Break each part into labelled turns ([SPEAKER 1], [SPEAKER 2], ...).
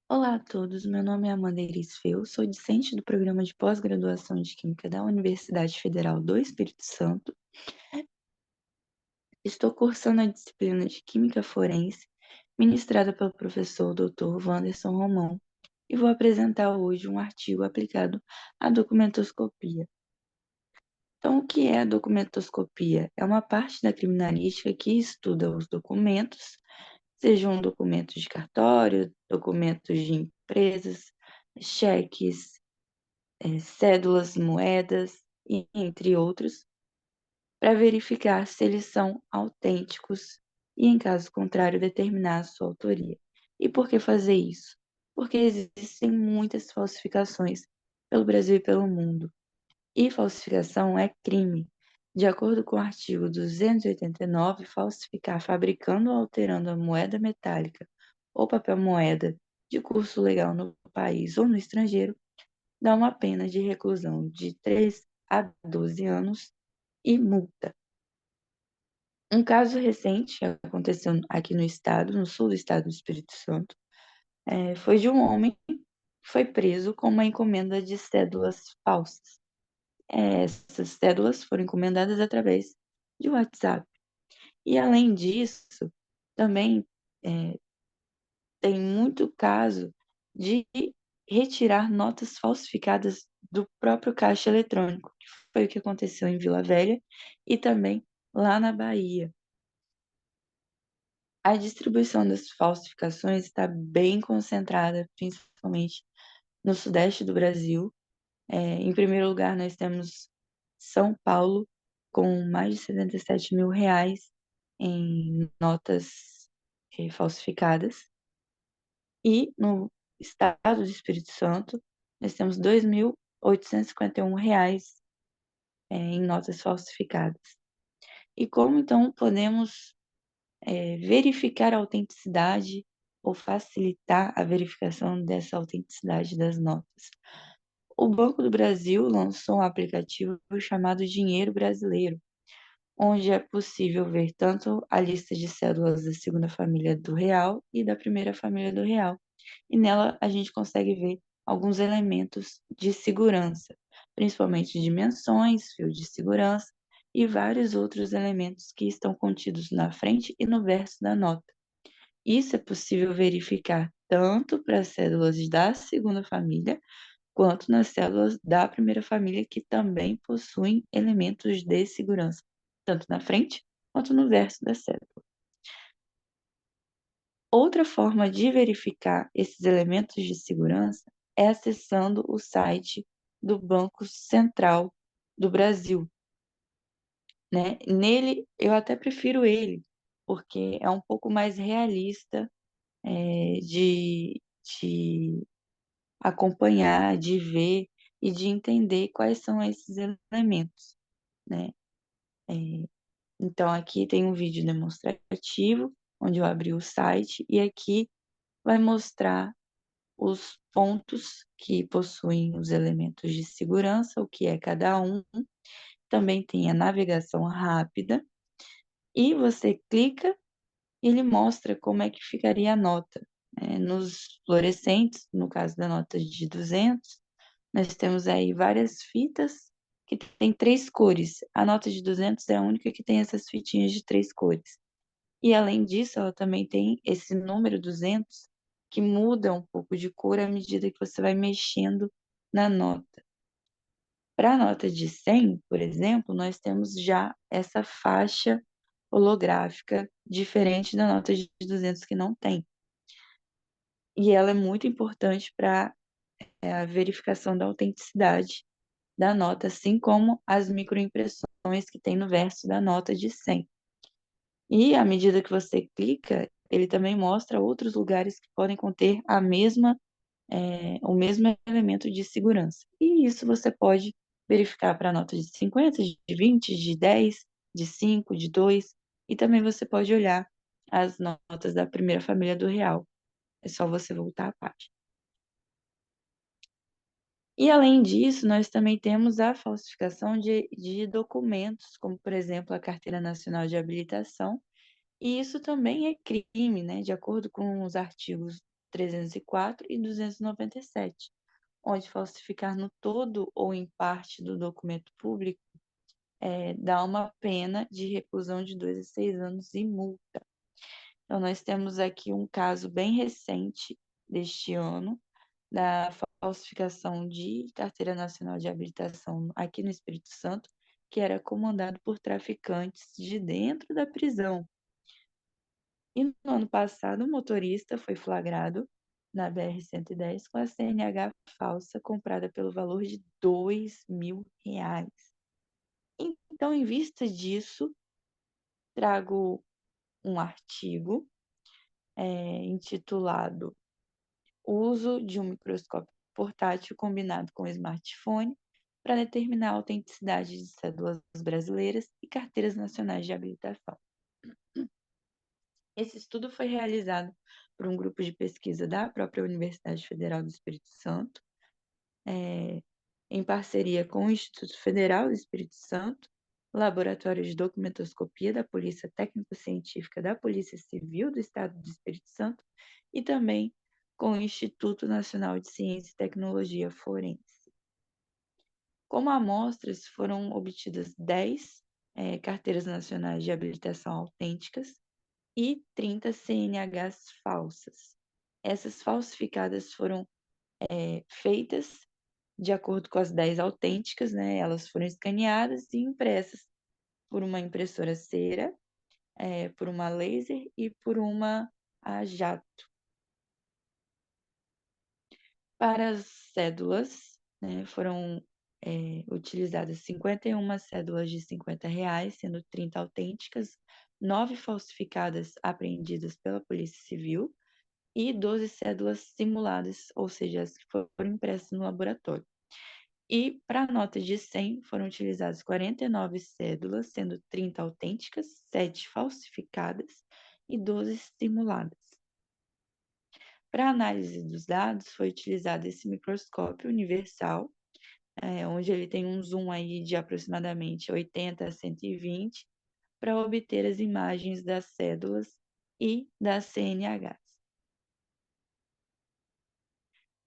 [SPEAKER 1] Olá a todos, meu nome é Amanda Iris Feu, sou discente do programa de pós-graduação de Química da Universidade Federal do Espírito Santo. Estou cursando a disciplina de Química Forense, ministrada pelo professor Dr. Wanderson Romão, e vou apresentar hoje um artigo aplicado à documentoscopia. Então, o que é a documentoscopia? É uma parte da criminalística que estuda os documentos, sejam documentos de cartório, documentos de empresas, cheques, cédulas, moedas, entre outros, para verificar se eles são autênticos e, em caso contrário, determinar a sua autoria. E por que fazer isso? Porque existem muitas falsificações pelo Brasil e pelo mundo. E falsificação é crime. De acordo com o artigo 289, falsificar fabricando ou alterando a moeda metálica ou papel moeda de curso legal no país ou no estrangeiro dá uma pena de reclusão de 3 a 12 anos e multa. Um caso recente que aconteceu aqui no estado, no sul do estado do Espírito Santo, foi de um homem que foi preso com uma encomenda de cédulas falsas. Essas cédulas foram encomendadas através de WhatsApp. E, além disso, também é, tem muito caso de retirar notas falsificadas do próprio caixa eletrônico, que foi o que aconteceu em Vila Velha e também lá na Bahia. A distribuição das falsificações está bem concentrada, principalmente no sudeste do Brasil. Em primeiro lugar, nós temos São Paulo, com mais de 77 mil reais em notas falsificadas. E no estado do Espírito Santo, nós temos 2.851 reais em notas falsificadas. E como então podemos verificar a autenticidade ou facilitar a verificação dessa autenticidade das notas? O Banco do Brasil lançou um aplicativo chamado Dinheiro Brasileiro, onde é possível ver tanto a lista de cédulas da segunda família do real e da primeira família do real. E nela a gente consegue ver alguns elementos de segurança, principalmente dimensões, fio de segurança e vários outros elementos que estão contidos na frente e no verso da nota. Isso é possível verificar tanto para as cédulas da segunda família, quanto nas células da primeira família, que também possuem elementos de segurança, tanto na frente quanto no verso da cédula. Outra forma de verificar esses elementos de segurança é acessando o site do Banco Central do Brasil, né? Nele, eu até prefiro ele, porque é um pouco mais realista de acompanhar, de ver e de entender quais são esses elementos, né? Então, aqui tem um vídeo demonstrativo, onde eu abri o site, e aqui vai mostrar os pontos que possuem os elementos de segurança, o que é cada um. Também tem a navegação rápida, e você clica e ele mostra como é que ficaria a nota. Nos fluorescentes, no caso da nota de 200, nós temos aí várias fitas que tem 3 cores. A nota de 200 é a única que tem essas fitinhas de 3 cores. E, além disso, ela também tem esse número 200 que muda um pouco de cor à medida que você vai mexendo na nota. Para a nota de 100, por exemplo, nós temos já essa faixa holográfica diferente da nota de 200 que não tem. E ela é muito importante para a verificação da autenticidade da nota, assim como as microimpressões que tem no verso da nota de 100. E, à medida que você clica, ele também mostra outros lugares que podem conter o mesmo elemento de segurança. E isso você pode verificar para notas de 50, de 20, de 10, de 5, de 2, e também você pode olhar as notas da primeira família do real. É só você voltar à página. E, além disso, nós também temos a falsificação de documentos, como, por exemplo, a Carteira Nacional de Habilitação. E isso também é crime, né? De acordo com os artigos 304 e 297, onde falsificar no todo ou em parte do documento público dá uma pena de reclusão de 2 a 6 anos e multa. Então, nós temos aqui um caso bem recente deste ano, da falsificação de carteira nacional de habilitação aqui no Espírito Santo, que era comandado por traficantes de dentro da prisão. E no ano passado, o motorista foi flagrado na BR-110 com a CNH falsa comprada pelo valor de R$ 2.000. Então, em vista disso, trago um artigo intitulado O uso de um microscópio portátil combinado com smartphone para determinar a autenticidade de cédulas brasileiras e carteiras nacionais de habilitação. Esse estudo foi realizado por um grupo de pesquisa da própria Universidade Federal do Espírito Santo, em parceria com o Instituto Federal do Espírito Santo, Laboratório de Documentoscopia da Polícia Técnico-Científica da Polícia Civil do Estado do Espírito Santo e também com o Instituto Nacional de Ciência e Tecnologia Forense. Como amostras, foram obtidas 10 carteiras nacionais de habilitação autênticas e 30 CNHs falsas. Essas falsificadas foram feitas de acordo com as 10 autênticas, né? Elas foram escaneadas e impressas por uma impressora cera, por uma laser e por uma a jato. Para as cédulas, né, foram utilizadas 51 cédulas de R$ 50, sendo 30 autênticas, 9 falsificadas apreendidas pela Polícia Civil e 12 cédulas simuladas, ou seja, as que foram impressas no laboratório. E para a nota de 100 foram utilizadas 49 cédulas, sendo 30 autênticas, 7 falsificadas e 12 simuladas. Para a análise dos dados, foi utilizado esse microscópio universal, onde ele tem um zoom aí de aproximadamente 80 a 120, para obter as imagens das cédulas e das CNHs.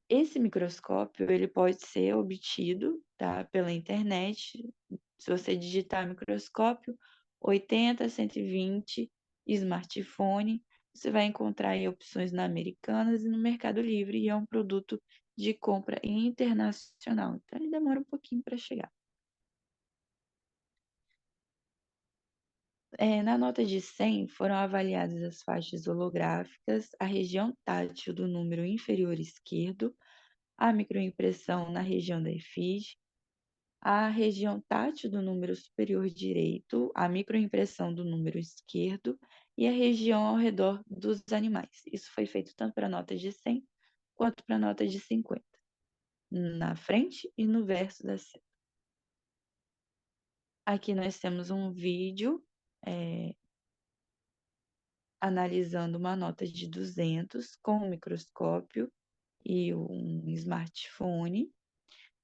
[SPEAKER 1] Esse microscópio ele pode ser obtido, tá, pela internet. Se você digitar microscópio 80 120 smartphone, você vai encontrar aí opções na Americanas e no Mercado Livre, e é um produto de compra internacional. Então, ele demora um pouquinho para chegar. Na nota de 100, foram avaliadas as faixas holográficas, a região tátil do número inferior esquerdo, a microimpressão na região da efígie, a região tátil do número superior direito, a microimpressão do número esquerdo e a região ao redor dos animais. Isso foi feito tanto para a nota de 100 quanto para a nota de 50, na frente e no verso da seta. Aqui nós temos um vídeo analisando uma nota de 200 com um microscópio e um smartphone,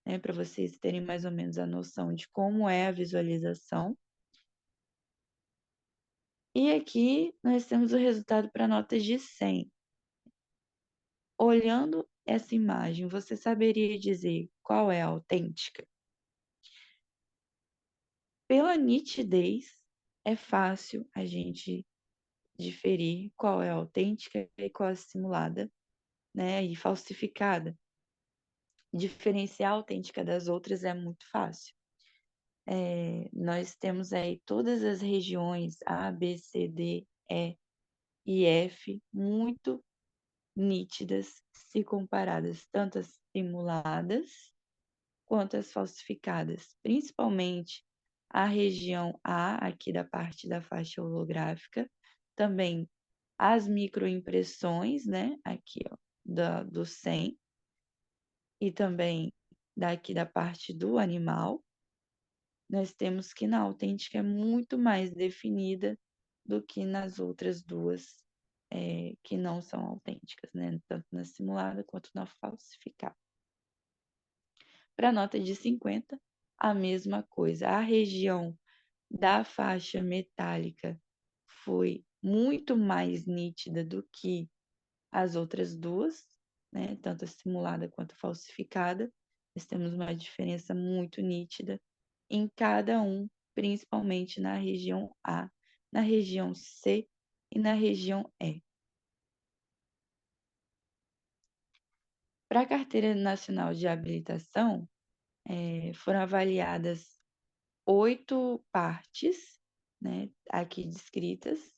[SPEAKER 1] né, para vocês terem mais ou menos a noção de como é a visualização. E aqui nós temos o resultado para notas de 100. Olhando essa imagem, você saberia dizer qual é a autêntica? Pela nitidez, é fácil a gente diferir qual é a autêntica e qual é a simulada, né, e falsificada. Diferenciar a autêntica das outras é muito fácil. Nós temos aí todas as regiões A, B, C, D, E e F muito nítidas se comparadas tanto as simuladas quanto as falsificadas, principalmente a região A, aqui da parte da faixa holográfica, também as microimpressões, né, aqui, ó, do 100, e também daqui da parte do animal. Nós temos que na autêntica é muito mais definida do que nas outras duas que não são autênticas, né? Tanto na simulada quanto na falsificada. Para a nota de 50, a mesma coisa. A região da faixa metálica foi muito mais nítida do que as outras duas, né, tanto a simulada quanto a falsificada, nós temos uma diferença muito nítida em cada um, principalmente na região A, na região C e na região E. Para a Carteira Nacional de Habilitação, foram avaliadas 8 partes, né, aqui descritas,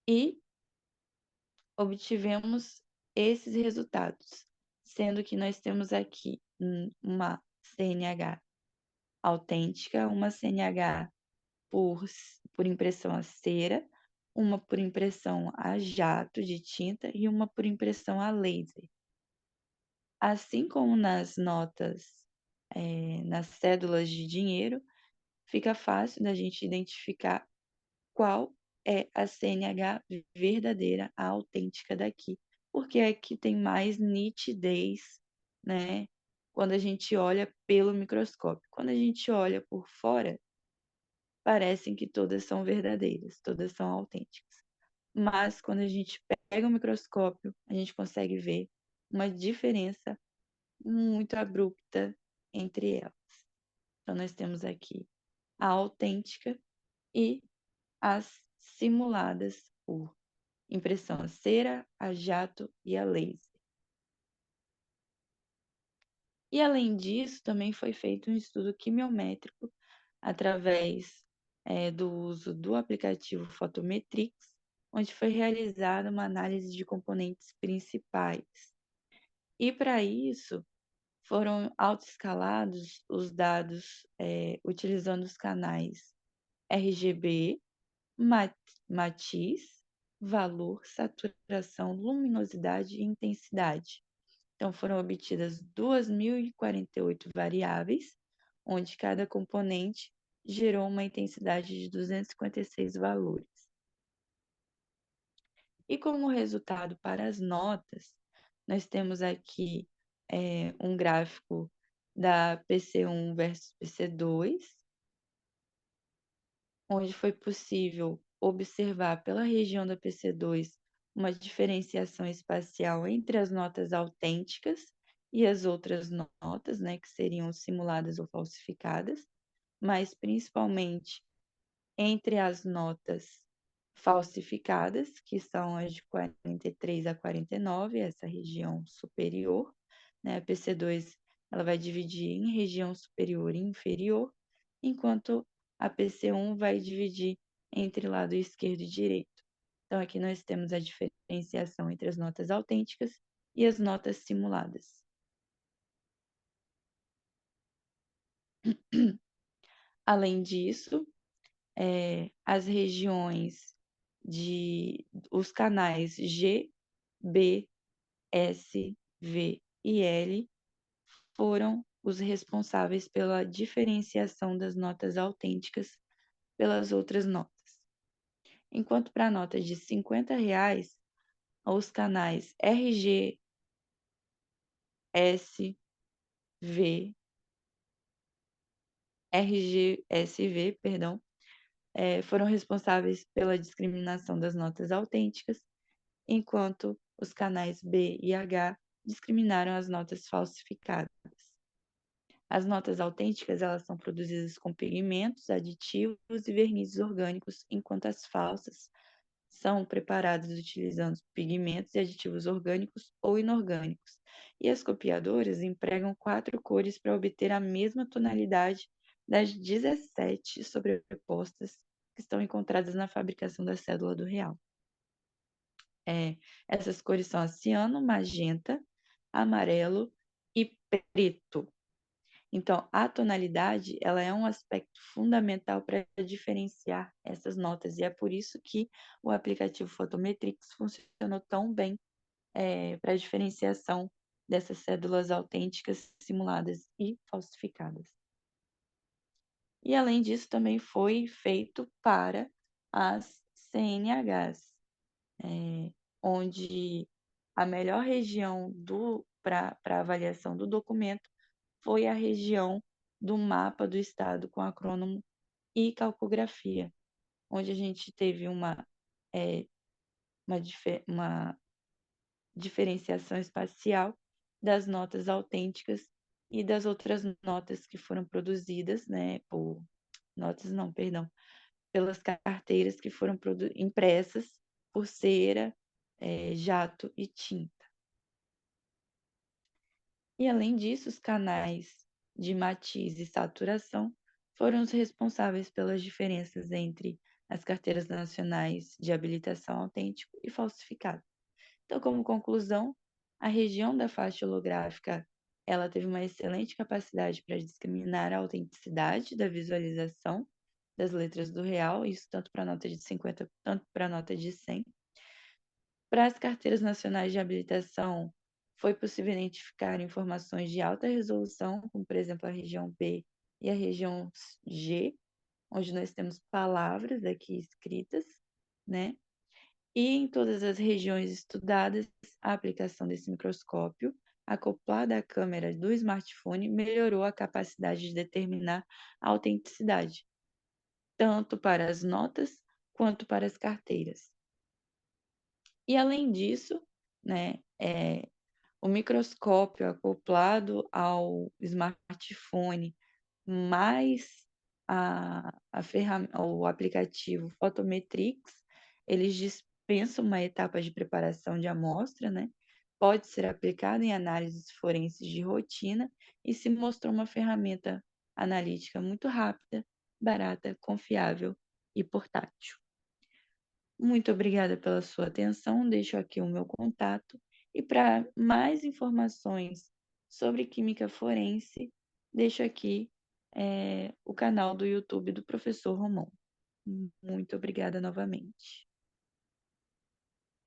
[SPEAKER 1] e obtivemos esses resultados, sendo que nós temos aqui uma CNH autêntica, uma CNH por impressão a cera, uma por impressão a jato de tinta e uma por impressão a laser. Assim como nas notas, nas cédulas de dinheiro, fica fácil da gente identificar qual é a CNH verdadeira, a autêntica daqui, porque aqui tem mais nitidez, né? Quando a gente olha pelo microscópio. Quando a gente olha por fora, parecem que todas são verdadeiras, todas são autênticas. Mas quando a gente pega o microscópio, a gente consegue ver uma diferença muito abrupta entre elas. Então, nós temos aqui a autêntica e as simuladas por impressão a cera, a jato e a laser. E além disso, também foi feito um estudo quimiométrico através do uso do aplicativo Photometrix, onde foi realizada uma análise de componentes principais. E para isso, foram autoescalados os dados utilizando os canais RGB, matiz, valor, saturação, luminosidade e intensidade. Então, foram obtidas 2.048 variáveis, onde cada componente gerou uma intensidade de 256 valores. E como resultado para as notas, nós temos aqui um gráfico da PC1 versus PC2, onde foi possível observar pela região da PC2 uma diferenciação espacial entre as notas autênticas e as outras notas, né, que seriam simuladas ou falsificadas, mas principalmente entre as notas falsificadas, que são as de 43 a 49, essa região superior, né? A PC2 ela vai dividir em região superior e inferior, enquanto a PC1 vai dividir entre lado esquerdo e direito. Então, aqui nós temos a diferenciação entre as notas autênticas e as notas simuladas. Além disso, as regiões os canais G, B, S, V e L foram os responsáveis pela diferenciação das notas autênticas pelas outras notas. Enquanto para notas de R$ 50, os canais RG, S, V, RGSV, perdão, foram responsáveis pela discriminação das notas autênticas, enquanto os canais B e H discriminaram as notas falsificadas. As notas autênticas, elas são produzidas com pigmentos, aditivos e vernizes orgânicos, enquanto as falsas são preparadas utilizando pigmentos e aditivos orgânicos ou inorgânicos. E as copiadoras empregam 4 cores para obter a mesma tonalidade das 17 sobrepostas que estão encontradas na fabricação da cédula do real. Essas cores são a ciano, magenta, amarelo e preto. Então, a tonalidade, ela é um aspecto fundamental para diferenciar essas notas, e é por isso que o aplicativo Photometrix funcionou tão bem para a diferenciação dessas cédulas autênticas, simuladas e falsificadas. E, além disso, também foi feito para as CNHs, onde a melhor região para avaliação do documento foi a região do mapa do estado com acrônomo e calcografia, onde a gente teve uma uma diferenciação espacial das notas autênticas e das outras notas que foram produzidas, né, por notas não, perdão, pelas carteiras que foram impressas por cera, jato e tinta. E além disso, os canais de matiz e saturação foram os responsáveis pelas diferenças entre as carteiras nacionais de habilitação autêntico e falsificado. Então, como conclusão, a região da faixa holográfica ela teve uma excelente capacidade para discriminar a autenticidade da visualização das letras do real, isso tanto para a nota de 50, tanto para a nota de 100. Para as carteiras nacionais de habilitação, foi possível identificar informações de alta resolução, como, por exemplo, a região B e a região G, onde nós temos palavras aqui escritas, né? E em todas as regiões estudadas, a aplicação desse microscópio, acoplada à câmera do smartphone, melhorou a capacidade de determinar a autenticidade, tanto para as notas quanto para as carteiras. E além disso, né, o microscópio acoplado ao smartphone, mais o aplicativo Photometrics, eles dispensam uma etapa de preparação de amostra, né? Pode ser aplicado em análises forenses de rotina e se mostrou uma ferramenta analítica muito rápida, barata, confiável e portátil. Muito obrigada pela sua atenção. Deixo aqui o meu contato. E para mais informações sobre química forense, deixo aqui o canal do YouTube do professor Romão. Muito obrigada novamente.